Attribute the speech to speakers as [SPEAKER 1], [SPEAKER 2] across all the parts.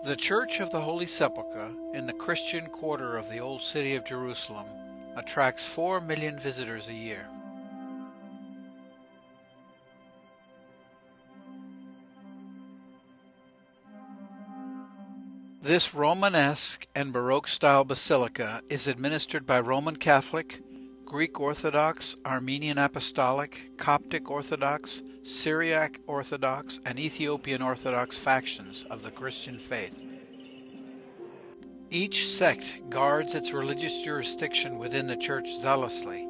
[SPEAKER 1] The Church of the Holy Sepulchre in the Christian quarter of the Old City of Jerusalem attracts 4 million visitors a year. This Romanesque and Baroque-style basilica is administered by Roman Catholic, Greek Orthodox, Armenian Apostolic, Coptic Orthodox, Syriac Orthodox, and Ethiopian Orthodox factions of the Christian faith. Each sect guards its religious jurisdiction within the church zealously,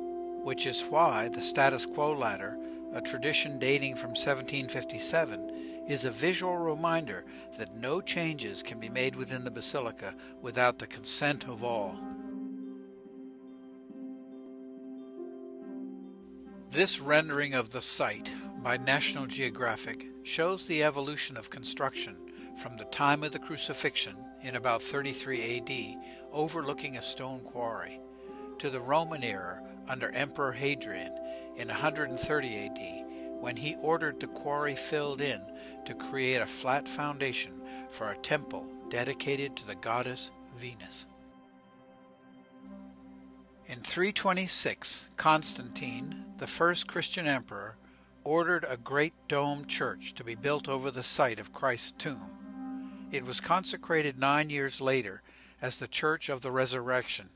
[SPEAKER 1] which is why the status quo ladder, a tradition dating from 1757, is a visual reminder that no changes can be made within the basilica without the consent of all. This rendering of the site by National Geographic shows the evolution of construction from the time of the Crucifixion in about 33 AD, overlooking a stone quarry, to the Roman era under Emperor Hadrian in 130 AD, when he ordered the quarry filled in to create a flat foundation for a temple dedicated to the goddess Venus. In 326, Constantine, the first Christian emperor, ordered a great domed church to be built over the site of Christ's tomb. It was consecrated 9 years later as the Church of the Resurrection.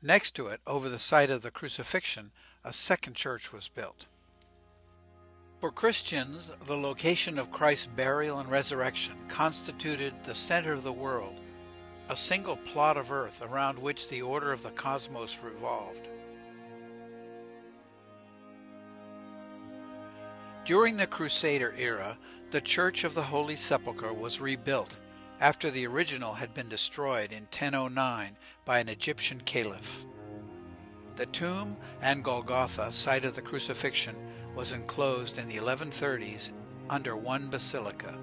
[SPEAKER 1] Next to it, over the site of the Crucifixion, a second church was built. For Christians, the location of Christ's burial and resurrection constituted the center of the world, a single plot of earth around which the order of the cosmos revolved. During the Crusader era, the Church of the Holy Sepulchre was rebuilt after the original had been destroyed in 1009 by an Egyptian caliph. The tomb and Golgotha, site of the crucifixion, was enclosed in the 1130s under one basilica.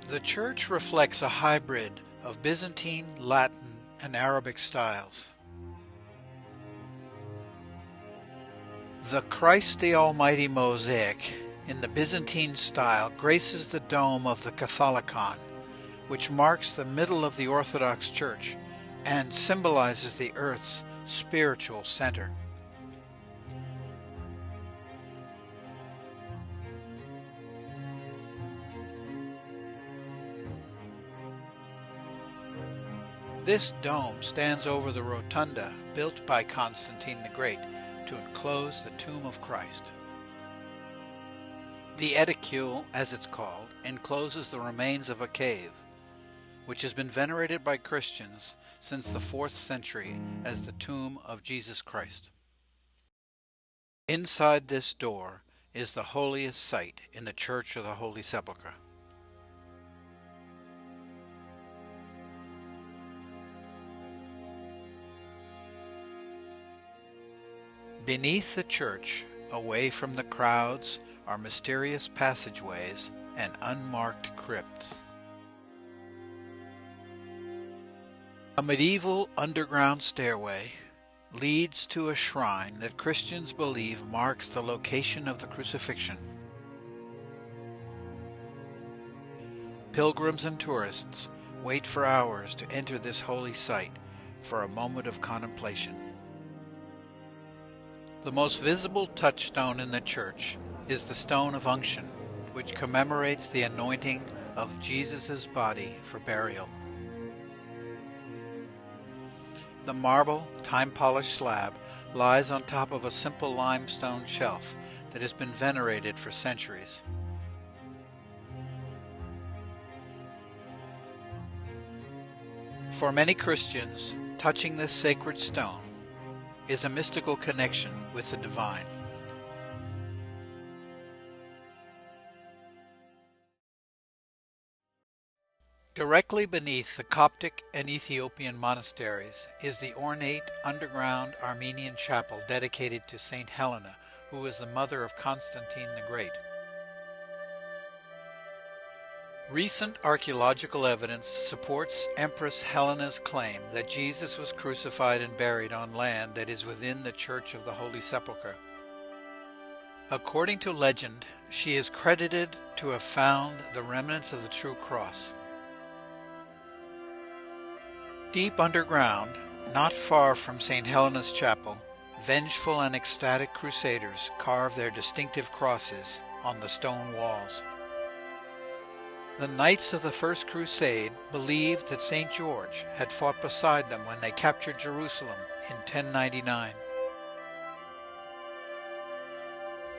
[SPEAKER 1] The church reflects a hybrid of Byzantine, Latin, and Arabic styles. The Christ the Almighty mosaic in the Byzantine style graces the dome of the Catholicon, which marks the middle of the Orthodox Church and symbolizes the earth's spiritual center. This dome stands over the rotunda built by Constantine the Great to enclose the tomb of Christ. The edicule, as it's called, encloses the remains of a cave, which has been venerated by Christians since the 4th century as the tomb of Jesus Christ. Inside this door is the holiest site in the Church of the Holy Sepulchre. Beneath the church, away from the crowds, are mysterious passageways and unmarked crypts. A medieval underground stairway leads to a shrine that Christians believe marks the location of the crucifixion. Pilgrims and tourists wait for hours to enter this holy site for a moment of contemplation. The most visible touchstone in the church is the stone of unction, which commemorates the anointing of Jesus' body for burial. The marble, time-polished slab lies on top of a simple limestone shelf that has been venerated for centuries. For many Christians, touching this sacred stone is a mystical connection with the divine. Directly beneath the Coptic and Ethiopian monasteries is the ornate underground Armenian chapel dedicated to Saint Helena, who was the mother of Constantine the Great. Recent archaeological evidence supports Empress Helena's claim that Jesus was crucified and buried on land that is within the Church of the Holy Sepulchre. According to legend, she is credited to have found the remnants of the true cross. Deep underground, not far from St. Helena's Chapel, vengeful and ecstatic crusaders carved their distinctive crosses on the stone walls. The Knights of the First Crusade believed that St. George had fought beside them when they captured Jerusalem in 1099.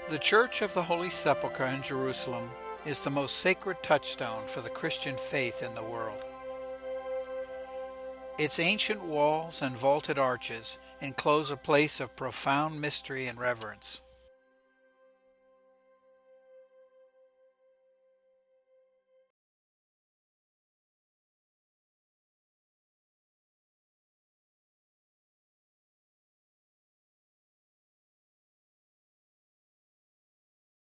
[SPEAKER 1] The Church of the Holy Sepulchre in Jerusalem is the most sacred touchstone for the Christian faith in the world. Its ancient walls and vaulted arches enclose a place of profound mystery and reverence.